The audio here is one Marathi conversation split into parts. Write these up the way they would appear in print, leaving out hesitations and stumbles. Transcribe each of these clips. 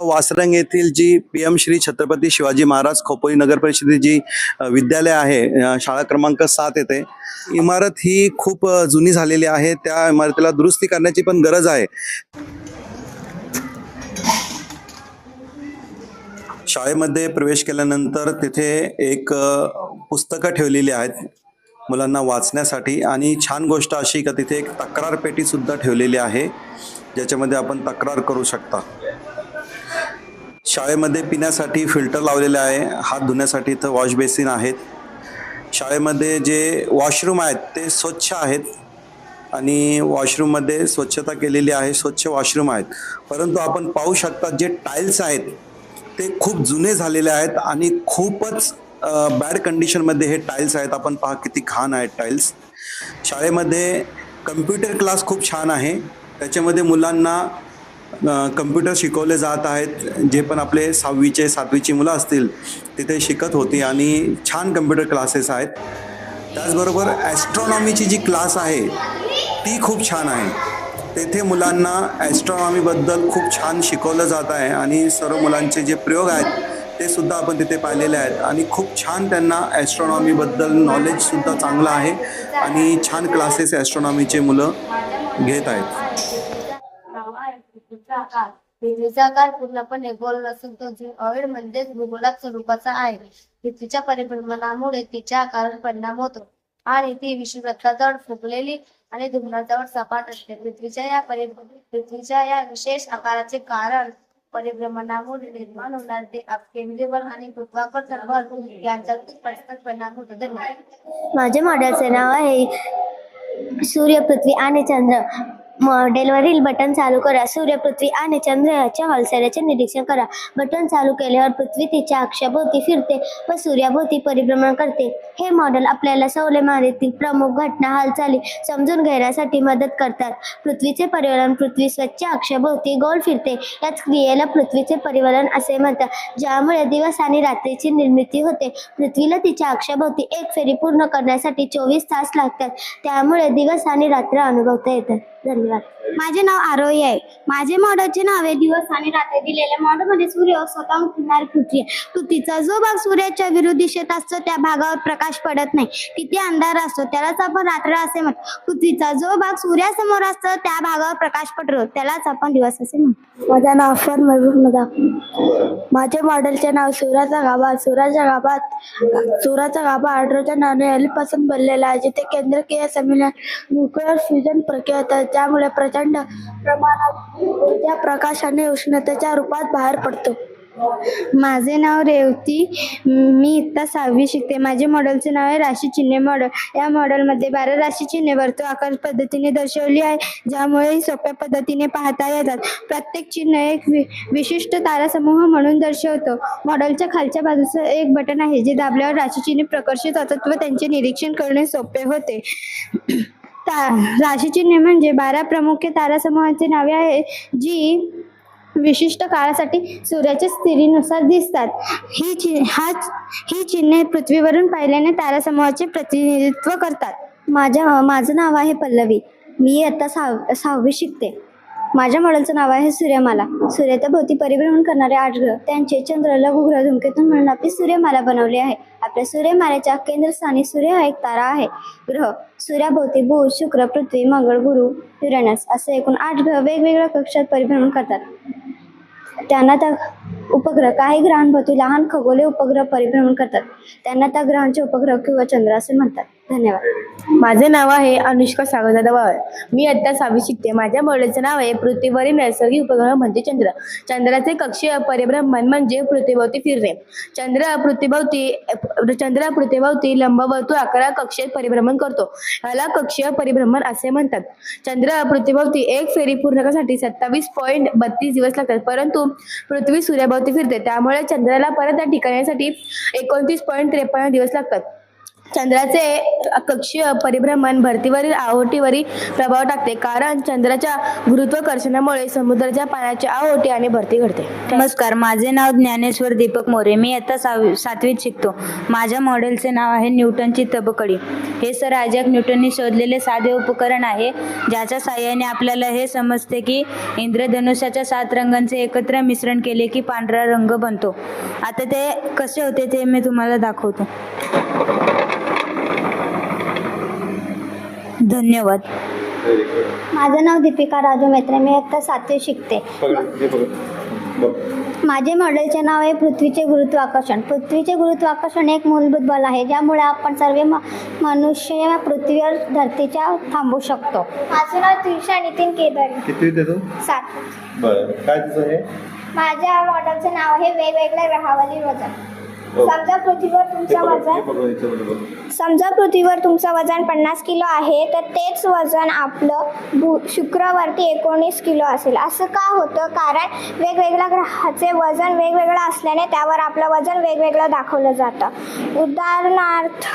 वासरंग येथील जी PM श्री छत्रपती शिवाजी महाराज खोपोली नगर परिषदेची विद्यालय आहे, शाळा क्रमांक 7 येथे इमारत ही खूप जुनी झालेली आहे. त्या इमारतीला दुरुस्ती करण्याची पण गरज आहे. शाळेमध्ये प्रवेश केल्यानंतर तिथे एक पुस्तकं ठेवलेली आहेत मुलांना वाचण्यासाठी, आणि छान गोष्ट अशी का तिथे एक तक्रार पेटी सुद्धा ठेवलेली आहे ज्याच्यामध्ये आपण तक्रार करू शकता. शाळेमध्ये पिण्यासाठी फिल्टर लावलेले आहे. हात धुण्यासाठी इथं वॉश बेसिन आहेत. शाळेमध्ये जे वॉशरूम आहेत ते स्वच्छ आहेत आणि वॉशरूममध्ये स्वच्छता केलेली आहे, स्वच्छ वॉशरूम आहेत. परंतु आपण पाहू शकता जे टाईल्स आहेत ते खूप जुने झालेले आहेत आणि खूपच बॅड कंडिशनमध्ये हे टाईल्स आहेत. आपण पहा किती घाण आहेत टाईल्स. शाळेमध्ये कम्प्युटर क्लास खूप छान आहे. त्याच्यामध्ये मुलांना कम्प्युटर शिकवले जात आहेत. जे पण आपले 6वीचे 7वीची मुलं असतील तिथे शिकत होती आणि छान कम्प्युटर क्लासेस आहेत. त्याचबरोबर ॲस्ट्रॉनॉमीची जी क्लास आहे ती खूप छान आहे. तेथे मुलांना ॲस्ट्रॉनॉमीबद्दल खूप छान शिकवलं जात आहे आणि सर्व मुलांचे जे प्रयोग आहेत ते सुद्धा आपण तिथे पाहिलेले आहेत आणि खूप छान त्यांना ॲस्ट्रॉनॉमीबद्दल नॉलेजसुद्धा चांगलं आहे आणि छान क्लासेस ॲस्ट्रॉनॉमीचे मुलं घेत आहेत. पृथ्वीचा आकार पूर्णपणे गोल नसून तो झिऑइड म्हणजेच भूगोलात स्वरूपाचा आहे. पृथ्वीच्या परिभ्रमणामुळे तिच्या आकारावर परिणाम होतो आणि ती विषुववृत्ताजवळ फुगलेली आणि धुम्राजवळ सपाट असते. पृथ्वीच्या या विशेष आकाराचे कारण परिभ्रमणामुळे निर्माण होणारे केंद्रीय बल आणि गुरुत्वाकर्षण बल यांच्यातील परस्पर परिणाम होतो. धन्यवाद. माझे मॉडेलचे नाव आहे सूर्य, पृथ्वी आणि चंद्र. मॉडेलवरील बटन चालू करा. सूर्य, पृथ्वी आणि चंद्र याच्या हालचालीचे निरीक्षण करा. बटन चालू केल्यावर पृथ्वी तिच्या अक्षाभोवती फिरते व सूर्याभोवती परिभ्रमण करते. हे मॉडेल आपल्याला सौरमालेतील प्रमुख घटना हालचाली समजून घेण्यासाठी मदत करतात. पृथ्वीचे परिवलन. पृथ्वी स्वतःच्या अक्षाभोवती गोल फिरते. याच क्रियेला पृथ्वीचे परिवलन असे म्हणतात, ज्यामुळे दिवस आणि रात्रीची निर्मिती होते. पृथ्वीला तिच्या अक्षाभोवती एक फेरी पूर्ण करण्यासाठी 24 तास लागतात. त्यामुळे दिवस आणि रात्र अनुभवता येतात. धन्यवाद. माझे नाव आरोही आहे. माझे मॉडेलचे नाव आहे दिवस आणि रात्र. दिलेल्या मॉडेलमध्ये सूर्य स्वतःहून फिरणारी पृथ्वी आहे. पृथ्वीचा जो भाग सूर्याच्या विरुद्ध दिशेत असतो त्या भागावर प्रकाश पडत नाही, तिथे अंधार असतो, त्यालाच आपण रात्र असे म्हणतो. पृथ्वीचा जो भाग सूर्यासमोर असतो त्या भागावर प्रकाश पडतो, त्यालाच आपण दिवस असे म्हणतो. माझे नाव अफर महबूब नदा. माझे मॉडेलचे नाव सूर्याचा गाभा. सूर्याचा गाभा हायड्रोजन नावाने अलीपासून बनलेला आहे, जिथे केंद्रकीय सम्मिलन न्यूक्लिअर फ्युजन प्रक्रिया होतात, ज्यामुळे प्रचंड प्रमाणात ऊर्जा प्रकाश आणि उष्णतेच्या रूपात बाहेर पडतो. माझे नाव रेवती. मी इयत्ता 6वी शिकते. माझे मॉडेलचे नाव आहे राशी चिन्हे मॉडेल. या मॉडेलमध्ये 12 राशी चिन्हे वर्तुळ आकार पद्धतीने दर्शवली आहे, ज्यामुळे सोप्या पद्धतीने पाहता येतात. प्रत्येक चिन्ह एक विशिष्ट तारासमूह म्हणून दर्शवतो. मॉडेलच्या खालच्या बाजूस एक बटन आहे, जे दाबल्यावर राशी चिन्हे प्रकर्षित होतात व त्यांचे निरीक्षण करणे सोपे होते. राशी चिन्हे म्हणजे 12 प्रमुख तारासमूहांची नावे आहेत, जी विशिष्ट काळासाठी सूर्याच्या स्थितीनुसार दिसतात. ही चिन्हे पृथ्वीवरून पाहिल्याने तारासमूहाचे प्रतिनिधित्व करतात. माझं नाव आहे पल्लवी. मी इयत्ता 6वी शिकते. माझ्या मॉडेलचं नाव आहे सूर्यमाला. सूर्याभोवती परिभ्रमण करणारे 8 ग्रह, त्यांचे चंद्र, लघुग्रह, धूमकेतू म्हणून आपली सूर्यमाला बनवली आहे. आपल्या सूर्यमालेच्या केंद्रस्थानी सूर्य हा एक तारा आहे. ग्रह सूर्याभोवती बुध, शुक्र, पृथ्वी, मंगळ, गुरु, युरेनस असे एकूण 8 ग्रह वेगवेगळ्या कक्षात परिभ्रमण करतात. त्यांना त्या उपग्रह, काही ग्रहांभोवती लहान खगोलीय उपग्रह परिभ्रमण करतात. त्यांना त्या ग्रहांचे उपग्रह किंवा चंद्र असे म्हणतात. धन्यवाद. माझे नाव आहे अनुष्का सागरदादा वाळ. मी इयत्ता 6वी शिकते. माझ्या मॉडेलचे नाव आहे पृथ्वीवरील नैसर्गिक उपग्रह म्हणजे चंद्र. चंद्राचे कक्षीय परिभ्रमण म्हणजे पृथ्वीभोवती फिरणे. चंद्र पृथ्वीभोवती लंबवर्तुळ आकारात कक्षेत परिभ्रमण करतो. याला कक्षीय परिभ्रमण असे म्हणतात. चंद्र पृथ्वीभोवती एक फेरी पूर्ण करण्यासाठी 27.32 दिवस लागतात, परंतु पृथ्वी सूर्याभोवती फिरते, त्यामुळे चंद्राला परत त्या ठिकाणासाठी 29.53 दिवस लागतात. चंद्राचे कक्षीय परिभ्रमण भरतीवरील आहोटीवरील प्रभाव टाकते, कारण चंद्राच्या गुरुत्वाकर्षणामुळे समुद्राच्या पाण्याची आहोटी आणि भरती घडते. नमस्कार, माझे नाव ज्ञानेश्वर दीपक मोरे. मी आता 7वीत शिकतो. माझ्या मॉडेलचे नाव आहे न्यूटनची तबकडी. हे सर आयझॅक न्यूटननी शोधलेले साधे उपकरण आहे, ज्याच्या साहाय्याने आपल्याला हे समजते की इंद्रधनुष्याच्या 7 रंगांचे एकत्र मिश्रण केले की पांढरा रंग बनतो. आता ते कसे होते ते मी तुम्हाला दाखवतो. धन्यवाद. माझं नाव दीपिका राजू मेत्रे. मी इयत्ता 7वीत शिकते. माझे मॉडेलचे नाव आहे पृथ्वीचे गुरुत्वाकर्षण. पृथ्वीचे गुरुत्वाकर्षण एक मूलभूत बल आहे, ज्यामुळे आपण सर्व मनुष्य पृथ्वीवर धरतीच्या थांबू शकतो. माझं नाव त्रिशा नितीन केदारी. किती तू? 7. बरं, काय तुझं हे? माझ्या मॉडेलचे नाव आहे वेगवेगळ्या ग्रहावरील वजन. समजा पृथ्वीवर तुमचं वजन 50 किलो आहे, तर तेच वजन आपलं शुक्रवरती 19 किलो असेल. असं का होतं? कारण वेगवेगळ्या ग्रहाचे वजन वेगवेगळं असल्याने त्यावर आपलं वजन वेगवेगळं दाखवलं जातं. उदाहरणार्थ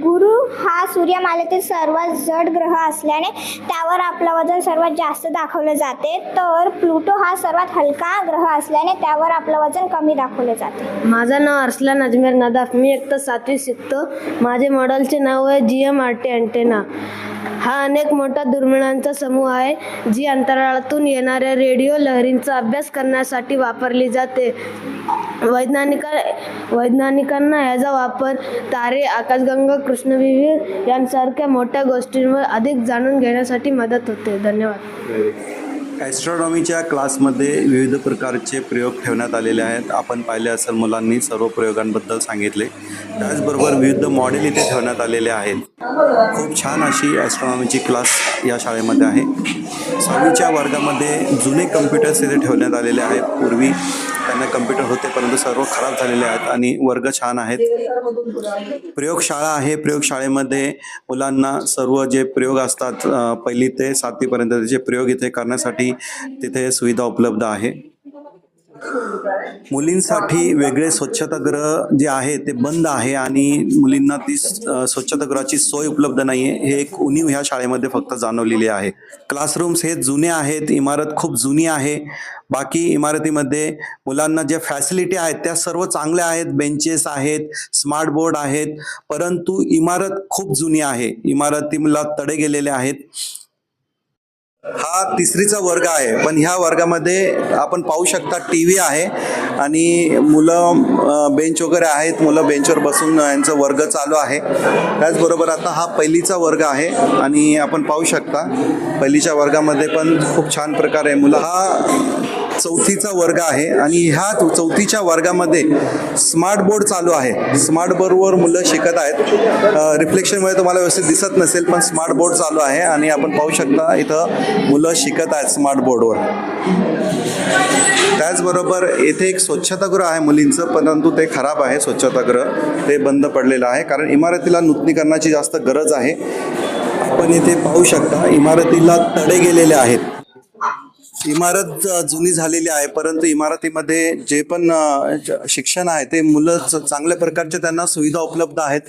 गुरु हा सूर्यमालेतील सर्वात जड ग्रह असल्याने त्यावर आपलं वजन सर्वात जास्त दाखवलं जाते, तर प्लुटो हा सर्वात हलका ग्रह असल्याने त्यावर आपलं वजन कमी दाखवलं जाते. माझं नाव अरसलान अजमेर नदाफ. मी इयत्ता 7वीत शिकतो. माझे मॉडेलचे नाव आहे GMRT अँटेना. हा अनेक मोठा दुर्मिळांचा समूह आहे, जी अंतराळातून येणाऱ्या रेडिओ लहरींचा अभ्यास करण्यासाठी वापरली जाते. वैज्ञानिकांना याचा वापर तारे, आकाशगंगा, कृष्णविहीर यांसारख्या मोठ्या गोष्टींवर अधिक जाणून घेण्यासाठी मदत होते. धन्यवाद. ॲस्ट्रॉनॉमीच्या क्लासमध्ये विविध प्रकारचे प्रयोग ठेवण्यात आलेले आहेत. आपण पाहिले असेल, मुलांनी सर्व प्रयोगांबद्दल सांगितले. त्याचबरोबर विविध मॉडेल इथे ठेवण्यात आलेले आहेत. खूप छान अशी ॲस्ट्रॉनॉमीची क्लास या शाळेमध्ये आहे. 6वीच्या वर्गामध्ये जुने कम्प्युटर्स इथे ठेवण्यात आलेले आहेत. पूर्वी त्यांना कम्प्युटर होते, परंतु सर्व खराब झालेले आहेत आणि वर्ग छान आहेत. प्रयोगशाळा आहे. प्रयोगशाळेमध्ये मुलांना सर्व जे प्रयोग असतात 1ली ते 7वीपर्यंतचे प्रयोग इथे करण्यासाठी तिथे सुविधा उपलब्ध आहे. मुलींसाठी वेगळे स्वच्छतागृह जे आहे ते बंद आहे आणि मुलींना ती स्वच्छतागृहाची सोय उपलब्ध नाही आहे. हे एक उणीव ह्या शाळेमध्ये फक्त जाणवलेली आहे. क्लासरूम्स हे जुने आहेत. इमारत खूप जुनी आहे. बाकी इमारतीमध्ये मुलांना ज्या फॅसिलिटी आहेत त्या सर्व चांगल्या आहेत. बेंचेस आहेत, स्मार्ट बोर्ड आहेत, परंतु इमारत खूप जुनी आहे. इमारतीला तडे गेलेले आहेत. हा 3रीचा वर्ग आहे, पण ह्या वर्गामध्ये आपण पाहू शकता TV आहे आणि मुलं बेंच वगैरे आहेत. मुलं बेंचवर बसून यांचा वर्ग चालू आहे. त्याचबरोबर आता हा 1लीचा वर्ग आहे आणि आपण पाहू शकता 1लीच्या वर्गामध्ये पण खूप छान प्रकारे मुलं. हा 4थीचा वर्ग आहे आणि ह्या 4थीच्या वर्गामध्ये स्मार्ट बोर्ड चालू आहे. स्मार्ट बोर्डवर मुलं शिकत आहेत. रिफ्लेक्शनमुळे तुम्हाला व्यवस्थित दिसत नसेल, पण स्मार्ट बोर्ड चालू आहे आणि आपण पाहू शकता इथं मुलं शिकत आहेत स्मार्ट बोर्डवर. त्याचबरोबर येथे एक स्वच्छतागृह आहे मुलींचं, परंतु ते खराब आहे. स्वच्छतागृह ते बंद पडलेलं आहे, कारण इमारतीला नूतनीकरणाची जास्त गरज आहे. आपण इथे पाहू शकता इमारतीला तडे गेलेले आहेत. इमारत जुनी झालेली आहे, परंतु इमारतीमध्ये जे पण शिक्षण आहे ते मुलं चांगल्या प्रकारच्या त्यांना सुविधा उपलब्ध आहेत.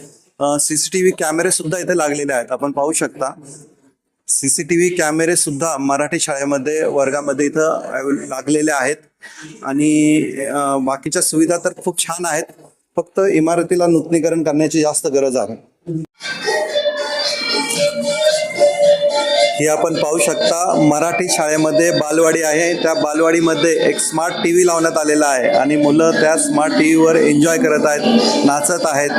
CCTV कॅमेरे सुद्धा इथे लागलेले आहेत. आपण पाहू शकता CCTV कॅमेरे सुद्धा मराठी शाळेमध्ये वर्गामध्ये इथं लागलेले आहेत आणि बाकीच्या सुविधा तर खूप छान आहेत. फक्त इमारतीला नूतनीकरण करण्याची जास्त गरज आहे. ही आपण पाहू शकता मराठी शाळेमध्ये बालवाडी आहे. त्या बालवाडीमध्ये एक स्मार्ट TV लावण्यात आलेला आहे आणि मुलं त्या स्मार्ट TVवर एन्जॉय करत आहेत, नाचत आहेत.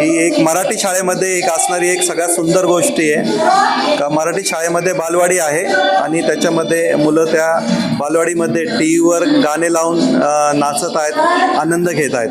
ही एक मराठी शाळेमध्ये एक असणारी एक सगळ्यात सुंदर गोष्टी आहे का मराठी शाळेमध्ये बालवाडी आहे आणि त्याच्यामध्ये मुलं त्या बालवाडीमध्ये TVवर गाणे लावून नाचत आहेत, आनंद घेत आहेत.